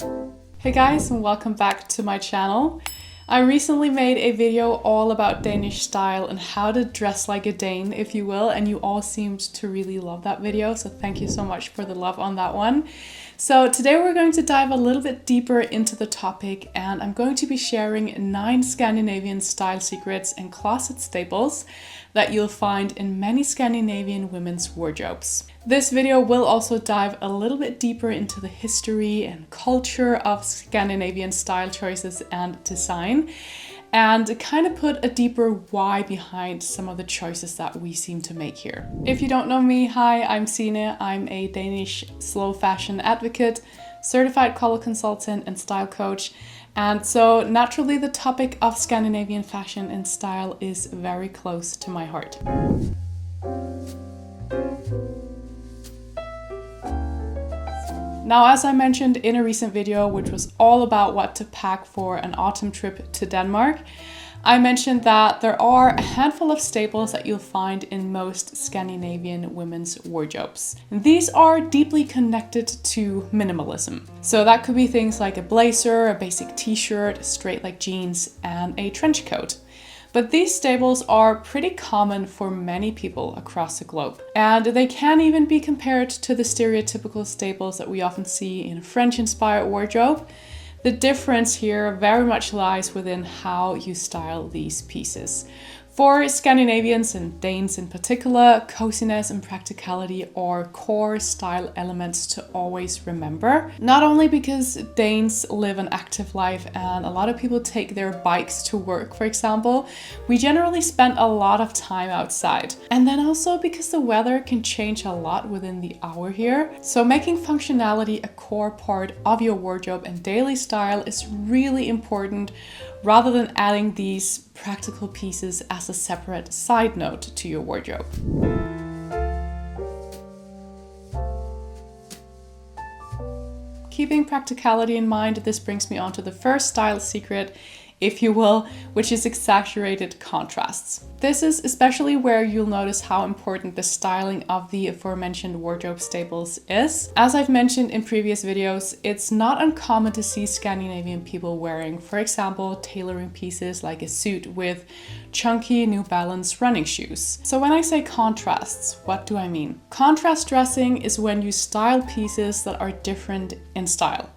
Hey guys, and welcome back to my channel. I recently made a video all about Danish style and how to dress like a Dane, if you will, and you all seemed to really love that video, so thank you so much for the love on that one. So today we're going to dive a little bit deeper into the topic, and I'm going to be sharing 9 Scandinavian style secrets and closet staples that you'll find in many Scandinavian women's wardrobes. This video will also dive a little bit deeper into the history and culture of Scandinavian style choices and design, and kind of put a deeper why behind some of the choices that we seem to make here. If you don't know me, hi, I'm Signe. I'm a Danish slow fashion advocate, certified color consultant and style coach. And so naturally the topic of Scandinavian fashion and style is very close to my heart. Now, as I mentioned in a recent video, which was all about what to pack for an autumn trip to Denmark, I mentioned that there are a handful of staples that you'll find in most Scandinavian women's wardrobes. And these are deeply connected to minimalism. So that could be things like a blazer, a basic t-shirt, straight leg jeans, and a trench coat. But these staples are pretty common for many people across the globe. And they can even be compared to the stereotypical staples that we often see in a French-inspired wardrobe. The difference here very much lies within how you style these pieces. For Scandinavians and Danes in particular, coziness and practicality are core style elements to always remember. Not only because Danes live an active life and a lot of people take their bikes to work, for example, we generally spend a lot of time outside. And then also because the weather can change a lot within the hour here. So making functionality a core part of your wardrobe and daily style is really important, rather than adding these practical pieces as a separate side note to your wardrobe. Keeping practicality in mind, this brings me on to the first style secret, if you will, which is exaggerated contrasts. This is especially where you'll notice how important the styling of the aforementioned wardrobe staples is. As I've mentioned in previous videos, it's not uncommon to see Scandinavian people wearing, for example, tailoring pieces like a suit with chunky New Balance running shoes. So when I say contrasts, what do I mean? Contrast dressing is when you style pieces that are different in style.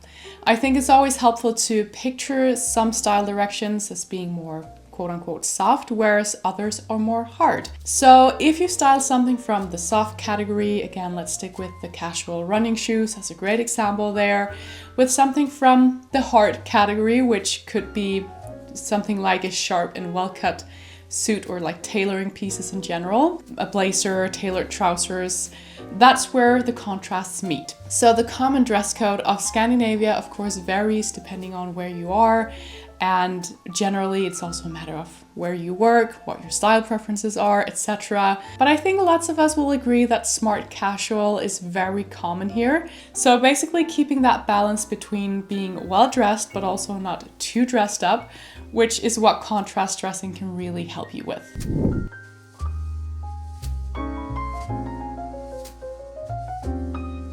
I think it's always helpful to picture some style directions as being more quote-unquote soft, whereas others are more hard. So if you style something from the soft category, again, let's stick with the casual running shoes as a great example there, with something from the hard category, which could be something like a sharp and well-cut suit or like tailoring pieces in general, a blazer, tailored trousers, that's where the contrasts meet. So the common dress code of Scandinavia, of course, varies depending on where you are. And generally, it's also a matter of where you work, what your style preferences are, etc. But I think lots of us will agree that smart casual is very common here. So basically keeping that balance between being well dressed, but also not too dressed up, which is what contrast dressing can really help you with.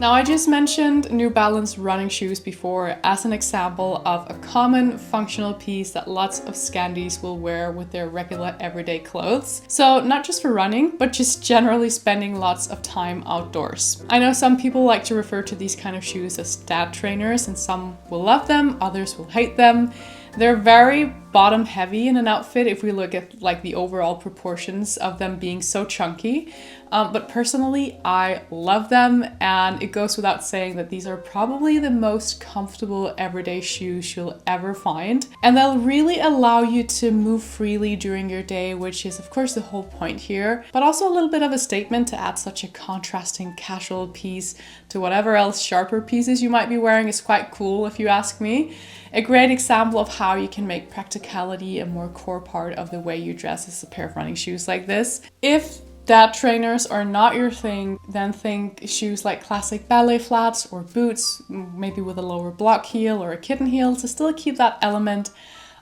Now, I just mentioned New Balance running shoes before as an example of a common functional piece that lots of Scandis will wear with their regular everyday clothes. So not just for running, but just generally spending lots of time outdoors. I know some people like to refer to these kind of shoes as dad trainers, and some will love them, others will hate them. They're very bottom heavy in an outfit if we look at like the overall proportions of them being so chunky. But personally, I love them, and it goes without saying that these are probably the most comfortable everyday shoes you'll ever find. And they'll really allow you to move freely during your day, which is of course the whole point here, but also a little bit of a statement to add such a contrasting casual piece to whatever else sharper pieces you might be wearing is quite cool if you ask me. A great example of how you can make practicality a more core part of the way you dress is a pair of running shoes like this. If dad trainers are not your thing, then think shoes like classic ballet flats or boots, maybe with a lower block heel or a kitten heel, to still keep that element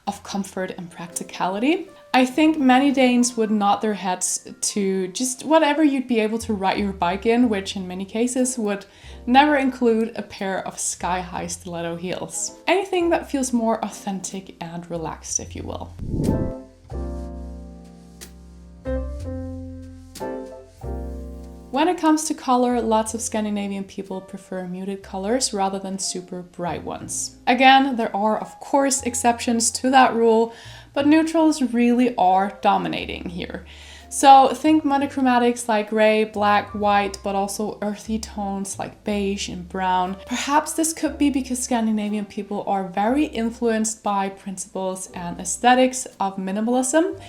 of comfort and practicality. I think many Danes would nod their heads to just whatever you'd be able to ride your bike in, which in many cases would never include a pair of sky-high stiletto heels. Anything that feels more authentic and relaxed, if you will. When it comes to color, lots of Scandinavian people prefer muted colors rather than super bright ones. Again, there are of course exceptions to that rule, but neutrals really are dominating here. So think monochromatics like gray, black, white, but also earthy tones like beige and brown. Perhaps this could be because Scandinavian people are very influenced by principles and aesthetics of minimalism,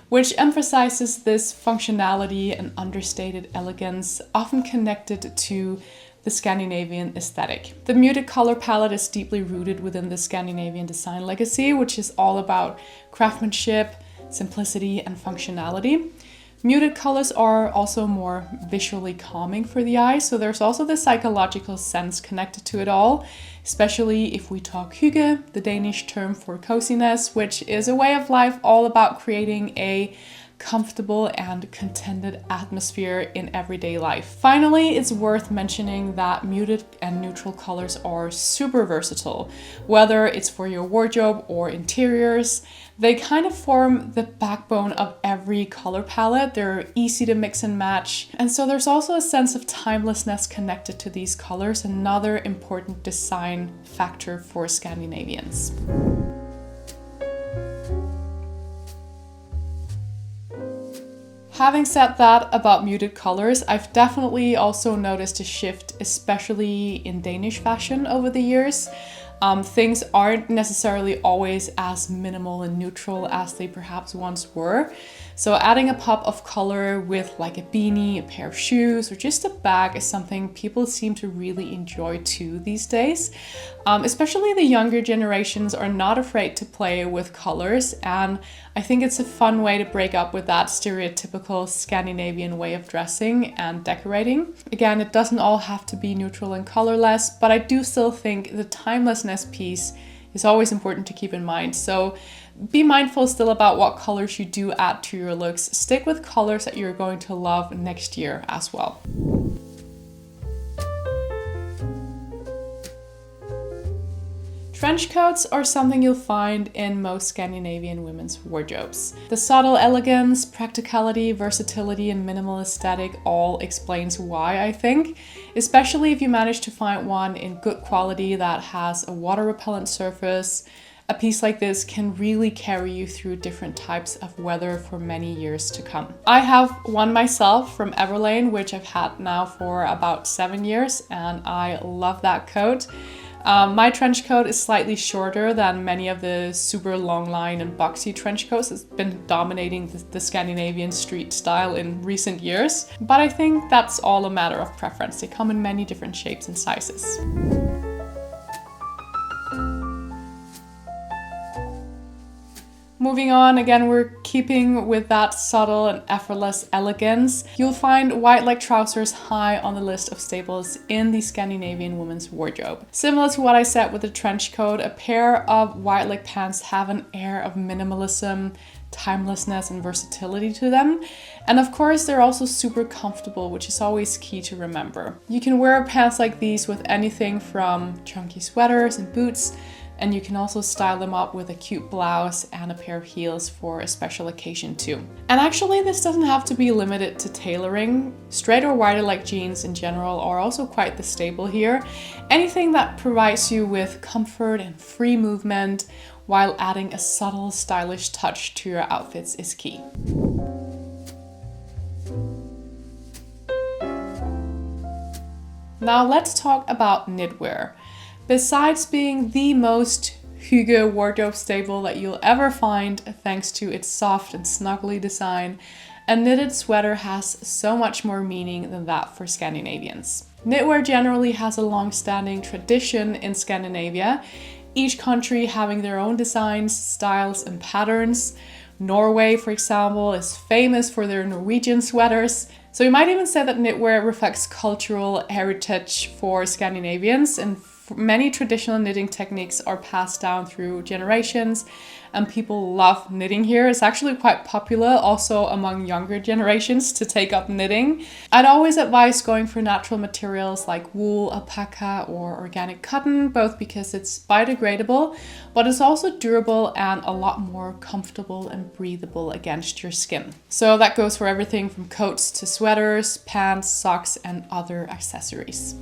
which emphasizes this functionality and understated elegance, often connected to the Scandinavian aesthetic. The muted color palette is deeply rooted within the Scandinavian design legacy, which is all about craftsmanship, simplicity, and functionality. Muted colors are also more visually calming for the eye, so there's also the psychological sense connected to it all, especially if we talk hygge, the Danish term for coziness, which is a way of life all about creating a comfortable and contented atmosphere in everyday life. Finally, it's worth mentioning that muted and neutral colors are super versatile, whether it's for your wardrobe or interiors. They kind of form the backbone of every color palette. They're easy to mix and match. And so there's also a sense of timelessness connected to these colors, another important design factor for Scandinavians. Having said that about muted colors, I've definitely also noticed a shift, especially in Danish fashion over the years. Things aren't necessarily always as minimal and neutral as they perhaps once were. So adding a pop of color with like a beanie, a pair of shoes, or just a bag is something people seem to really enjoy too these days. Especially the younger generations are not afraid to play with colors, and I think it's a fun way to break up with that stereotypical Scandinavian way of dressing and decorating. Again, it doesn't all have to be neutral and colorless, but I do still think the timelessness piece is always important to keep in mind. So be mindful still about what colors you do add to your looks. Stick with colors that you're going to love next year as well. Trench coats are something you'll find in most Scandinavian women's wardrobes. The subtle elegance, practicality, versatility, and minimal aesthetic all explains why, I think. Especially if you manage to find one in good quality that has a water-repellent surface. A piece like this can really carry you through different types of weather for many years to come. I have one myself from Everlane, which I've had now for about 7 years, and I love that coat. My trench coat is slightly shorter than many of the super long line and boxy trench coats that's been dominating the Scandinavian street style in recent years. But I think that's all a matter of preference. They come in many different shapes and sizes. Moving on, again, we're keeping with that subtle and effortless elegance. You'll find white leg trousers high on the list of staples in the Scandinavian women's wardrobe. Similar to what I said with the trench coat, a pair of white leg pants have an air of minimalism, timelessness, and versatility to them. And of course, they're also super comfortable, which is always key to remember. You can wear pants like these with anything from chunky sweaters and boots, and you can also style them up with a cute blouse and a pair of heels for a special occasion too. And actually, this doesn't have to be limited to tailoring. Straight or wider leg jeans in general are also quite the staple here. Anything that provides you with comfort and free movement while adding a subtle, stylish touch to your outfits is key. Now let's talk about knitwear. Besides being the most hygge wardrobe staple that you'll ever find, thanks to its soft and snuggly design, a knitted sweater has so much more meaning than that for Scandinavians. Knitwear generally has a long-standing tradition in Scandinavia, each country having their own designs, styles, and patterns. Norway, for example, is famous for their Norwegian sweaters. So you might even say that knitwear reflects cultural heritage for Scandinavians. In Many traditional knitting techniques are passed down through generations, and people love knitting here. It's actually quite popular also among younger generations to take up knitting. I'd always advise going for natural materials like wool, alpaca, or organic cotton, both because it's biodegradable, but it's also durable and a lot more comfortable and breathable against your skin. So that goes for everything from coats to sweaters, pants, socks, and other accessories.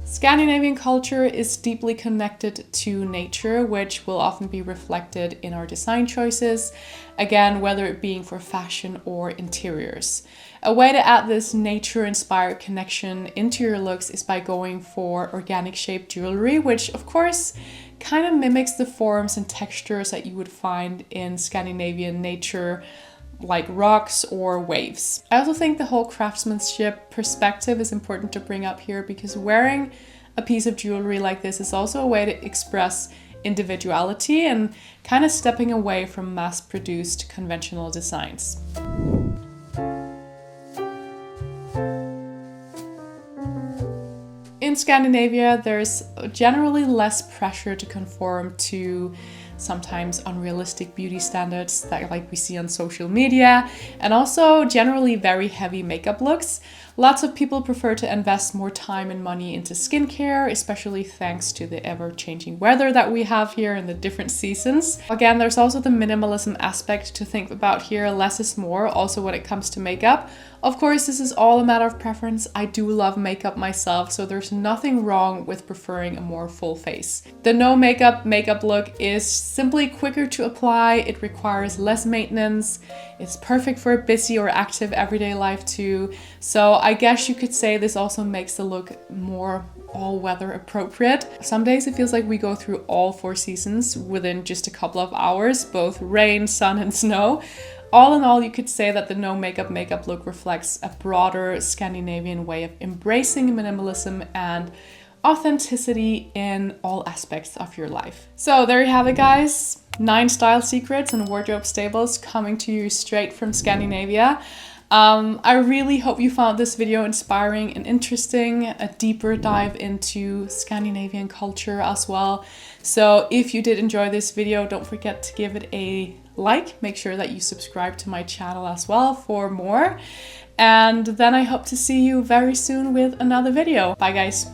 Scandinavian culture is deeply connected to nature, which will often be reflected in our design choices, again, whether it being for fashion or interiors. A way to add this nature-inspired connection into your looks is by going for organic shaped jewelry, which of course kind of mimics the forms and textures that you would find in Scandinavian nature, like rocks or waves. I also think the whole craftsmanship perspective is important to bring up here, because wearing a piece of jewelry like this is also a way to express individuality and kind of stepping away from mass-produced conventional designs. In Scandinavia, there's generally less pressure to conform to sometimes unrealistic beauty standards that like we see on social media, and also generally very heavy makeup looks. Lots of people prefer to invest more time and money into skincare, especially thanks to the ever-changing weather that we have here in the different seasons. Again, there's also the minimalism aspect to think about here. Less is more, also when it comes to makeup. Of course, this is all a matter of preference. I do love makeup myself, so there's nothing wrong with preferring a more full face. The no makeup look is simply quicker to apply. It requires less maintenance. It's perfect for a busy or active everyday life too. So I guess you could say this also makes the look more all-weather appropriate. Some days it feels like we go through all 4 seasons within just a couple of hours, both rain, sun, and snow. All in all, you could say that the no makeup look reflects a broader Scandinavian way of embracing minimalism and authenticity in all aspects of your life. So there you have it, guys. 9 style secrets and wardrobe staples coming to you straight from Scandinavia. I really hope you found this video inspiring and interesting, a deeper dive into Scandinavian culture as well. So if you did enjoy this video, don't forget to give it a like. Make sure that you subscribe to my channel as well for more. And then I hope to see you very soon with another video. Bye guys.